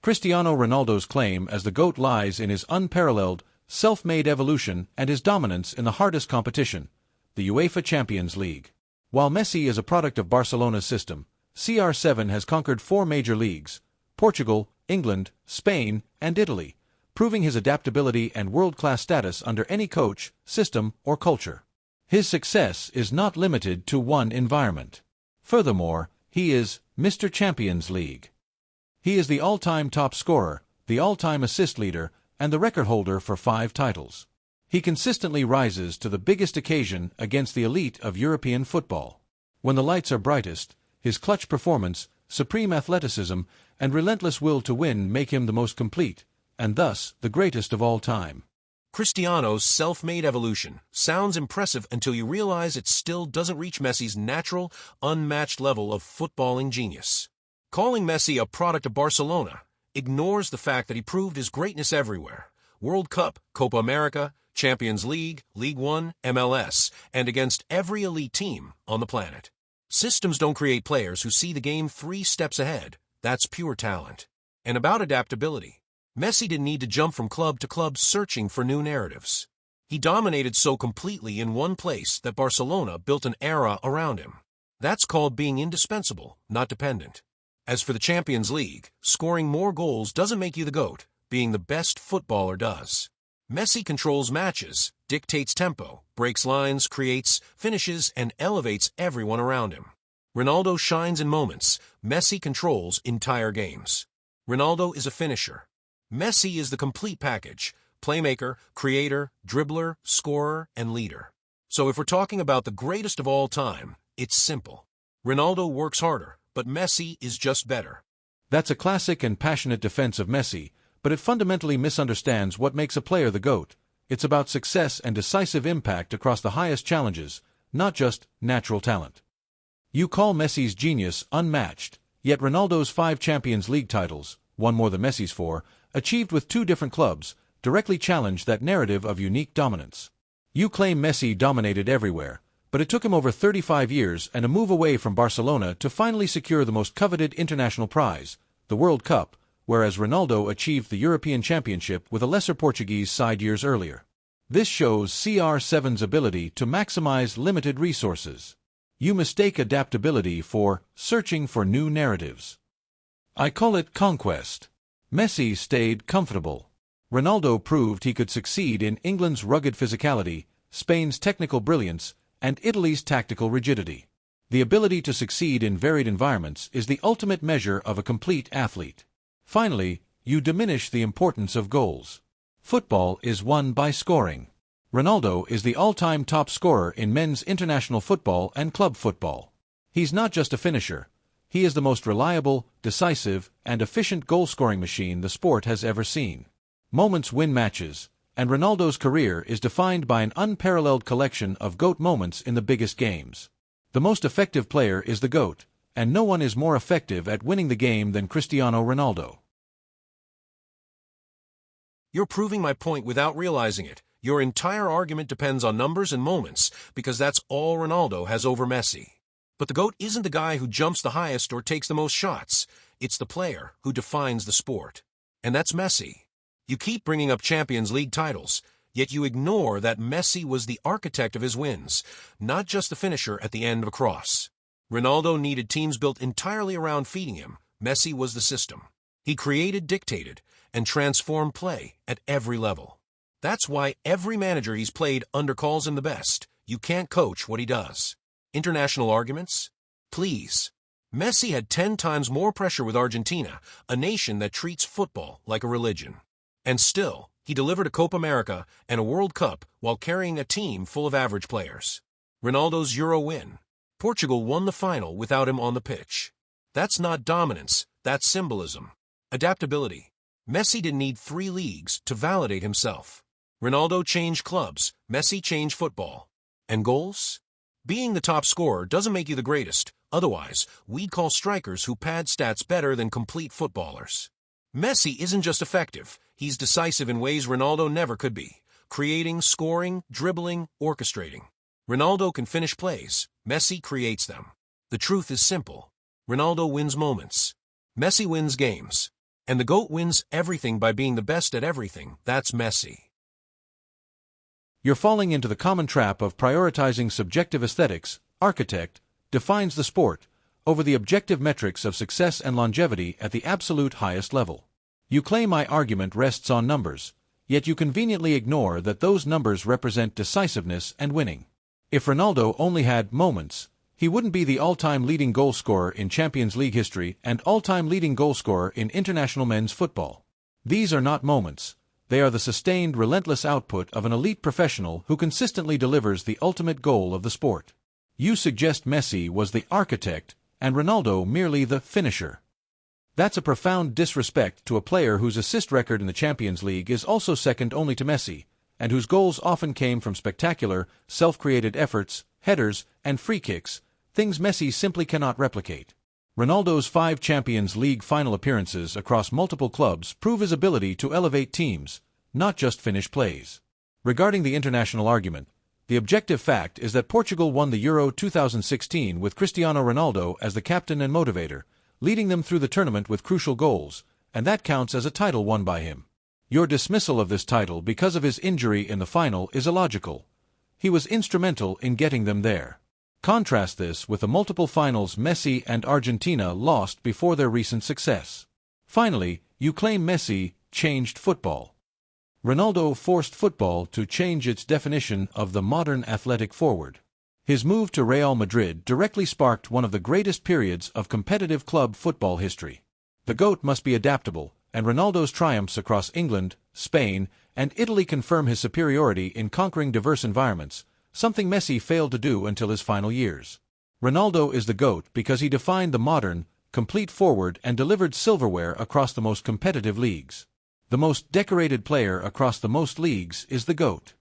Cristiano Ronaldo's claim as the GOAT lies in his unparalleled, self-made evolution and his dominance in the hardest competition, the UEFA Champions League. While Messi is a product of Barcelona's system, CR7 has conquered 4 major leagues: Portugal, England, Spain, and Italy, proving his adaptability and world-class status under any coach, system, or culture. His success is not limited to one environment. Furthermore, he is Mr. Champions League. He is the all-time top scorer, the all-time assist leader, and the record holder for 5 titles. He consistently rises to the biggest occasion against the elite of European football. When the lights are brightest, his clutch performance, supreme athleticism, and relentless will to win make him the most complete, and thus the greatest of all time. Cristiano's self-made evolution sounds impressive until you realize it still doesn't reach Messi's natural, unmatched level of footballing genius. Calling Messi a product of Barcelona ignores the fact that he proved his greatness everywhere: World Cup, Copa America, Champions League, League One, MLS, and against every elite team on the planet. Systems don't create players who see the game 3 steps ahead. That's pure talent. And about adaptability, Messi didn't need to jump from club to club searching for new narratives. He dominated so completely in one place that Barcelona built an era around him. That's called being indispensable, not dependent. As for the Champions League, scoring more goals doesn't make you the GOAT. Being the best footballer does. Messi controls matches, dictates tempo, breaks lines, creates, finishes, and elevates everyone around him. Ronaldo shines in moments. Messi controls entire games. Ronaldo is a finisher. Messi is the complete package: playmaker, creator, dribbler, scorer, and leader. So if we're talking about the greatest of all time, it's simple. Ronaldo works harder, but Messi is just better. That's a classic and passionate defense of Messi, but it fundamentally misunderstands what makes a player the GOAT. It's about success and decisive impact across the highest challenges, not just natural talent. You call Messi's genius unmatched, yet Ronaldo's 5 Champions League titles, one more than Messi's 4, achieved with 2 different clubs, directly challenge that narrative of unique dominance. You claim Messi dominated everywhere, but it took him over 35 years and a move away from Barcelona to finally secure the most coveted international prize, the World Cup, whereas Ronaldo achieved the European Championship with a lesser Portuguese side years earlier. This shows CR7's ability to maximize limited resources. You mistake adaptability for searching for new narratives. I call it conquest. Messi stayed comfortable. Ronaldo proved he could succeed in England's rugged physicality, Spain's technical brilliance, and Italy's tactical rigidity. The ability to succeed in varied environments is the ultimate measure of a complete athlete. Finally, you diminish the importance of goals. Football is won by scoring. Ronaldo is the all-time top scorer in men's international football and club football. He's not just a finisher. He is the most reliable, decisive, and efficient goal-scoring machine the sport has ever seen. Moments win matches, and Ronaldo's career is defined by an unparalleled collection of GOAT moments in the biggest games. The most effective player is the GOAT, and no one is more effective at winning the game than Cristiano Ronaldo. You're proving my point without realizing it. Your entire argument depends on numbers and moments, because that's all Ronaldo has over Messi. But the GOAT isn't the guy who jumps the highest or takes the most shots. It's the player who defines the sport. And that's Messi. You keep bringing up Champions League titles, yet you ignore that Messi was the architect of his wins, not just the finisher at the end of a cross. Ronaldo needed teams built entirely around feeding him. Messi was the system. He created, dictated, and transformed play at every level. That's why every manager he's played under calls him the best. You can't coach what he does. International arguments? Please. Messi had 10 times more pressure with Argentina, a nation that treats football like a religion. And still, he delivered a Copa America and a World Cup while carrying a team full of average players. Ronaldo's Euro win. Portugal won the final without him on the pitch. That's not dominance, that's symbolism. Adaptability. Messi didn't need 3 leagues to validate himself. Ronaldo changed clubs, Messi changed football. And goals? Being the top scorer doesn't make you the greatest. Otherwise, we'd call strikers who pad stats better than complete footballers. Messi isn't just effective, he's decisive in ways Ronaldo never could be. Creating, scoring, dribbling, orchestrating. Ronaldo can finish plays, Messi creates them. The truth is simple. Ronaldo wins moments. Messi wins games. And the GOAT wins everything by being the best at everything. That's Messi. You're falling into the common trap of prioritizing subjective aesthetics, architect, defines the sport, over the objective metrics of success and longevity at the absolute highest level. You claim my argument rests on numbers, yet you conveniently ignore that those numbers represent decisiveness and winning. If Ronaldo only had moments, he wouldn't be the all-time leading goalscorer in Champions League history and all-time leading goalscorer in international men's football. These are not moments. They are the sustained, relentless output of an elite professional who consistently delivers the ultimate goal of the sport. You suggest Messi was the architect and Ronaldo merely the finisher. That's a profound disrespect to a player whose assist record in the Champions League is also second only to Messi, and whose goals often came from spectacular, self-created efforts, headers, and free kicks, things Messi simply cannot replicate. Ronaldo's 5 Champions League final appearances across multiple clubs prove his ability to elevate teams, not just finish plays. Regarding the international argument, the objective fact is that Portugal won the Euro 2016 with Cristiano Ronaldo as the captain and motivator, leading them through the tournament with crucial goals, and that counts as a title won by him. Your dismissal of this title because of his injury in the final is illogical. He was instrumental in getting them there. Contrast this with the multiple finals Messi and Argentina lost before their recent success. Finally, you claim Messi changed football. Ronaldo forced football to change its definition of the modern athletic forward. His move to Real Madrid directly sparked one of the greatest periods of competitive club football history. The GOAT must be adaptable, and Ronaldo's triumphs across England, Spain, and Italy confirm his superiority in conquering diverse environments, something Messi failed to do until his final years. Ronaldo is the GOAT because he defined the modern, complete forward and delivered silverware across the most competitive leagues. The most decorated player across the most leagues is the GOAT.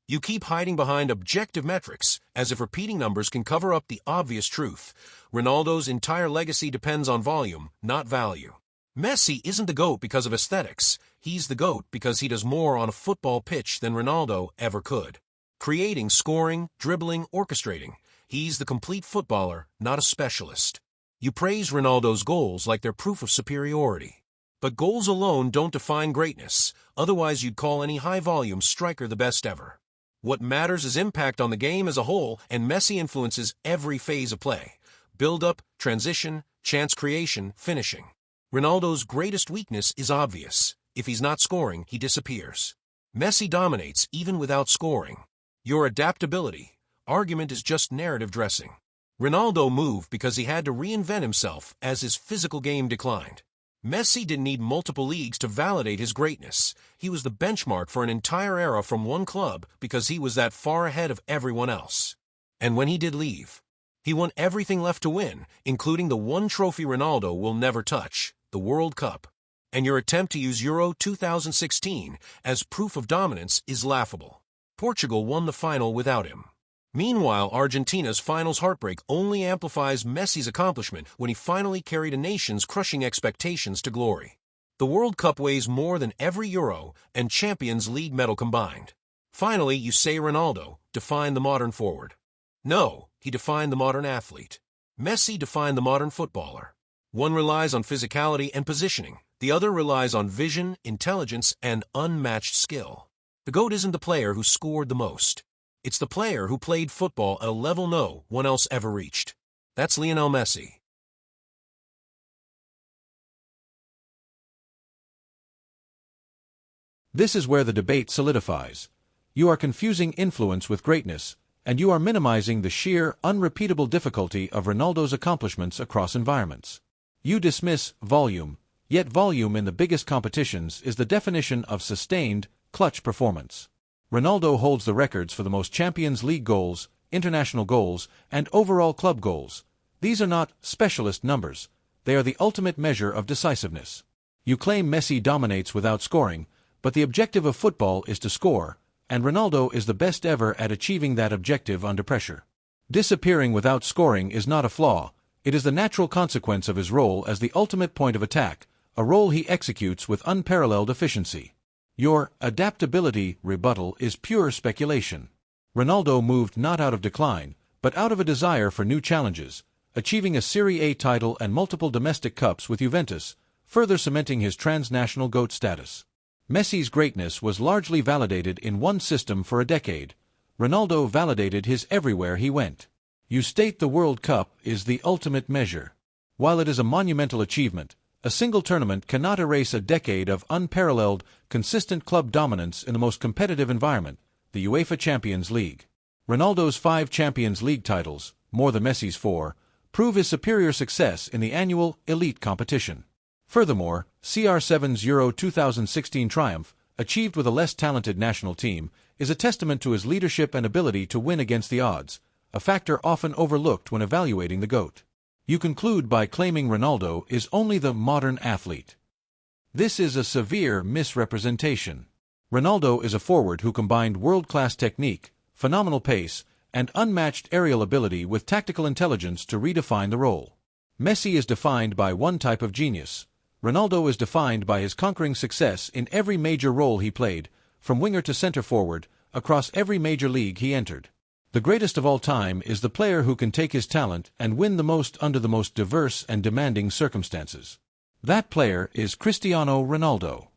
You keep hiding behind objective metrics, as if repeating numbers can cover up the obvious truth. Ronaldo's entire legacy depends on volume, not value. Messi isn't the GOAT because of aesthetics. He's the GOAT because he does more on a football pitch than Ronaldo ever could. Creating, scoring, dribbling, orchestrating. He's the complete footballer, not a specialist. You praise Ronaldo's goals like they're proof of superiority. But goals alone don't define greatness, otherwise you'd call any high-volume striker the best ever. What matters is impact on the game as a whole, and Messi influences every phase of play. Build-up, transition, chance creation, finishing. Ronaldo's greatest weakness is obvious. If he's not scoring, he disappears. Messi dominates even without scoring. Your adaptability argument is just narrative dressing. Ronaldo moved because he had to reinvent himself as his physical game declined. Messi didn't need multiple leagues to validate his greatness. He was the benchmark for an entire era from one club because he was that far ahead of everyone else. And when he did leave, he won everything left to win, including the one trophy Ronaldo will never touch, the World Cup. And your attempt to use Euro 2016 as proof of dominance is laughable. Portugal won the final without him. Meanwhile, Argentina's finals heartbreak only amplifies Messi's accomplishment when he finally carried a nation's crushing expectations to glory. The World Cup weighs more than every Euro and Champions League medal combined. Finally, you say Ronaldo defined the modern forward. No, he defined the modern athlete. Messi defined the modern footballer. One relies on physicality and positioning. The other relies on vision, intelligence, and unmatched skill. The GOAT isn't the player who scored the most. It's the player who played football at a level no one else ever reached. That's Lionel Messi. This is where the debate solidifies. You are confusing influence with greatness, and you are minimizing the sheer, unrepeatable difficulty of Ronaldo's accomplishments across environments. You dismiss volume, yet volume in the biggest competitions is the definition of sustained, clutch performance. Ronaldo holds the records for the most Champions League goals, international goals, and overall club goals. These are not specialist numbers. They are the ultimate measure of decisiveness. You claim Messi dominates without scoring, but the objective of football is to score, and Ronaldo is the best ever at achieving that objective under pressure. Disappearing without scoring is not a flaw. It is the natural consequence of his role as the ultimate point of attack, a role he executes with unparalleled efficiency. Your adaptability rebuttal is pure speculation. Ronaldo moved not out of decline, but out of a desire for new challenges, achieving a Serie A title and multiple domestic cups with Juventus, further cementing his transnational GOAT status. Messi's greatness was largely validated in one system for a decade. Ronaldo validated his everywhere he went. You state the World Cup is the ultimate measure. While it is a monumental achievement, a single tournament cannot erase a decade of unparalleled, consistent club dominance in the most competitive environment, the UEFA Champions League. Ronaldo's 5 Champions League titles, more than Messi's 4, prove his superior success in the annual elite competition. Furthermore, CR7's Euro 2016 triumph, achieved with a less talented national team, is a testament to his leadership and ability to win against the odds, a factor often overlooked when evaluating the GOAT. You conclude by claiming Ronaldo is only the modern athlete. This is a severe misrepresentation. Ronaldo is a forward who combined world-class technique, phenomenal pace, and unmatched aerial ability with tactical intelligence to redefine the role. Messi is defined by one type of genius. Ronaldo is defined by his conquering success in every major role he played, from winger to center forward, across every major league he entered. The greatest of all time is the player who can take his talent and win the most under the most diverse and demanding circumstances. That player is Cristiano Ronaldo.